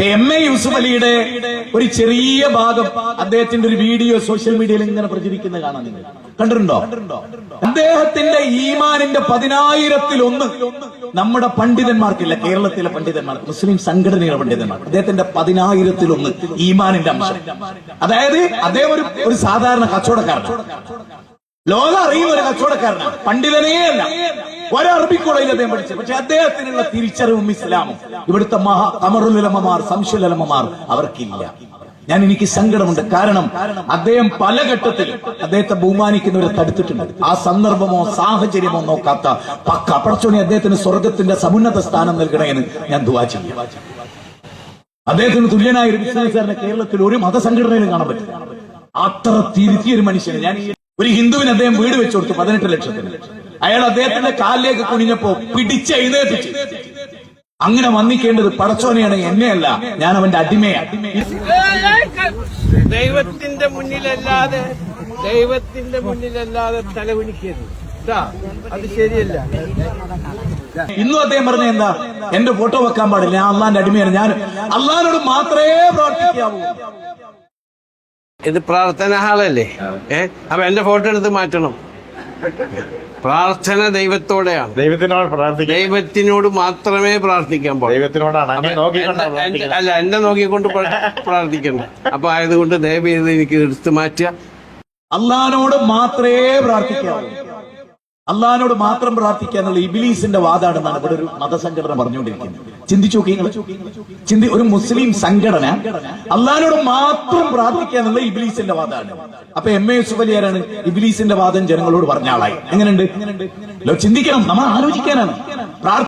MA. Yusuf അലിയുടെ ഒരു ചെറിയ ഭാഗം അദ്ദേഹത്തിന്റെ ഒരു വീഡിയോ സോഷ്യൽ മീഡിയയിൽ ഇങ്ങനെ പ്രചരിക്കുന്നത് കാണാൻ നിങ്ങൾ കണ്ടിട്ടുണ്ടോ? അദ്ദേഹത്തിന്റെ ഈമാനിന്റെ 10,000-1 നമ്മുടെ പണ്ഡിതന്മാർക്കില്ല, കേരളത്തിലെ പണ്ഡിതന്മാർക്ക്, മുസ്ലിം സംഘടനയുടെ പണ്ഡിതന്മാർക്ക് അദ്ദേഹത്തിന്റെ 10,000-1 ഈമാനിന്റെ അംശം. അതായത് അദ്ദേഹം ഒരു സാധാരണ കച്ചവടക്കാരനാണ്, ലോകം അറിയുന്ന ഒരു കച്ചവടക്കാരനാണ്, പണ്ഡിതനേ അല്ല. ഒരു അറബി കോളേജിൽ അദ്ദേഹം പഠിച്ചു. പക്ഷെ അദ്ദേഹത്തിനുള്ള തിരിച്ചറിവും ഇസ്ലാമും ഇവിടുത്തെ ഖമറുലുലമമാർ, സംശുലുലമമാർ അവർക്കില്ല. എനിക്ക് സങ്കടമുണ്ട്. കാരണം അദ്ദേഹം പല ഘട്ടത്തിലും അദ്ദേഹത്തെ ബഹുമാനിക്കുന്നവരെ തടുത്തിട്ടുണ്ട്. ആ സന്ദർഭമോ സാഹചര്യമോ നോക്കാത്ത പക്ക പടച്ചോനെ അദ്ദേഹത്തിന് സ്വർഗത്തിന്റെ സമുന്നത സ്ഥാനം നൽകണമെന്ന് ഞാൻ ദുആ ചെയ്യും. അദ്ദേഹത്തിന് തുല്യനായ ഒരു ബിസിനസ്സുകാരനെ കേരളത്തിൽ ഒരു മതസംഘടനയിലും കാണാൻ പറ്റില്ല. അത്ര തിരുത്തിയ ഒരു മനുഷ്യന്. ഒരു ഹിന്ദുവിന് അദ്ദേഹം വീട് വെച്ചു കൊടുത്തു 18 ലക്ഷത്തിന്. അയാൾ അദ്ദേഹത്തിന്റെ കാലിലേക്ക് കുനിഞ്ഞപ്പോ പിടിച്ചെഴുന്നേൽപ്പിച്ചു. അങ്ങനെ വന്നിക്കേണ്ടത് പടച്ചോനെയാണ്, എന്നെയല്ല. ഞാൻ അവന്റെ അടിമയാണ്. ദൈവത്തിന്റെ മുന്നിലല്ലാതെ തലകുനിക്കരുത്. അത് ശരിയല്ല. ഇന്നും അദ്ദേഹം പറഞ്ഞ എന്താ, എന്റെ ഫോട്ടോ വെക്കാൻ പാടില്ല, ഞാൻ അള്ളാന്റെ അടിമയാണ്, ഞാൻ അള്ളാഹിനോട് മാത്രമേ പ്രാർത്ഥിക്കാവൂ. ഇത് പ്രാർത്ഥന ഹാളല്ലേ? അപ്പൊ എന്റെ ഫോട്ടോ എടുത്ത് മാറ്റണം. പ്രാർത്ഥന ദൈവത്തോടെയാണ്, ദൈവത്തിനോട് മാത്രമേ പ്രാർത്ഥിക്കാൻ പാടുള്ളൂ. അല്ല, എന്നെ നോക്കിക്കൊണ്ട് പ്രാർത്ഥിക്കണ്ട. അപ്പൊ ആയതുകൊണ്ട് ദയവ് ചെയ്ത് എനിക്ക് എടുത്തു മാറ്റുക. അള്ളാഹിനോട് മാത്രമേ പ്രാർത്ഥിക്കാവൂ, അള്ളാഹിനോട് മാത്രം പ്രാർത്ഥിക്കുക എന്നുള്ള ഇബ്ലീസിന്റെ വാദാണെന്നാണ് ഇവിടെ ഒരു മതസംഘടന പറഞ്ഞുകൊണ്ടിരിക്കുന്നത്. ചിന്തിച്ചു നോക്കി, ഒരു മുസ്ലിം സംഘടന അള്ളാഹിനോട് മാത്രം പ്രാർത്ഥിക്കുക എന്നുള്ള ഇബ്ലീസിന്റെ വാദമാണ്. അപ്പൊ എം.എ. യൂസുഫ് അലി ആരാണ്? ഇബ്ലീസിന്റെ വാദം ജനങ്ങളോട് പറഞ്ഞ ആളായി. എങ്ങനെയുണ്ട്? ചിന്തിക്കണം, നമ്മൾ ആലോചിക്കാനാണ്.